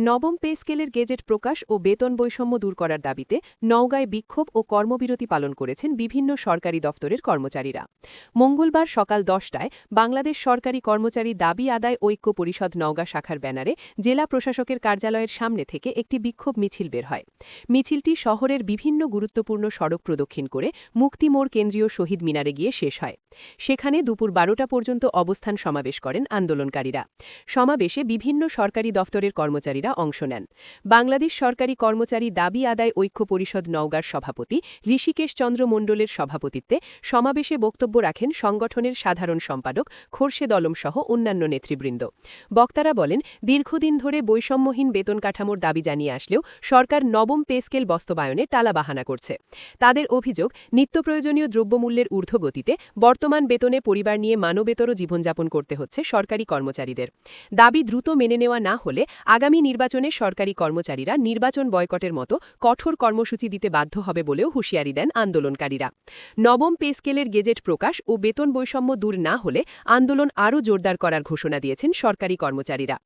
নবম পে স্কেলের গেজেট প্রকাশ ও বেতন বৈষম্য দূর করার দাবিতে নওগাঁয় বিক্ষোভ ও কর্মবিরতি পালন করেছেন বিভিন্ন সরকারি দফতরের কর্মচারীরা। মঙ্গলবার সকাল 10টায় বাংলাদেশ সরকারি কর্মচারী দাবি আদায় ঐক্য পরিষদ নওগাঁ শাখার ব্যানারে জেলা প্রশাসকের কার্যালয়ের সামনে থেকে একটি বিক্ষোভ মিছিল বের হয়। মিছিলটি শহরের বিভিন্ন গুরুত্বপূর্ণ সড়ক প্রদক্ষিণ করে মুক্তি মোড় কেন্দ্রীয় শহীদ মিনারে গিয়ে শেষ হয়। সেখানে দুপুর 12টা পর্যন্ত অবস্থান সমাবেশ করেন আন্দোলনকারীরা। সমাবেশে বিভিন্ন সরকারি দফতরের কর্মচারীরা অংশ নেন। বাংলাদেশ সরকারি কর্মচারী দাবি আদায় ঐক্য পরিষদ নওগাঁর সভাপতি ঋষিকেশ চন্দ্র মণ্ডলের সভাপতিত্বে সমাবেশে বক্তব্য রাখেন সংগঠনের সাধারণ সম্পাদক খোরশেদ আলম সহ অন্যান্য নেতৃবৃন্দ। বক্তারা বলেন, দীর্ঘদিন ধরে বৈষম্যহীন বেতন কাঠামোর দাবি জানিয়ে আসলেও সরকার নবম পে স্কেল বাস্তবায়নে টালাবাহানা করছে। তাদের অভিযোগ, নিত্যপ্রয়োজনীয় দ্রব্যমূল্যের ঊর্ধ্বগতিতে বর্তমান বেতনে পরিবার নিয়ে মানবেতর জীবনযাপন করতে হচ্ছে সরকারি কর্মচারীদের। দাবি দ্রুত মেনে নেওয়া না হলে আগামী নির্বাচনে সরকারি কর্মচারীরা নির্বাচন বয়কটের মতো কঠোর কর্মসূচি দিতে বাধ্য হবে বলেও হুঁশিয়ারি দেন আন্দোলনকারীরা। নবম পে স্কেলের গেজেট প্রকাশ ও বেতন বৈষম্য দূর না হলে আন্দোলন আরও জোরদার করার ঘোষণা দিয়েছেন সরকারি কর্মচারীরা।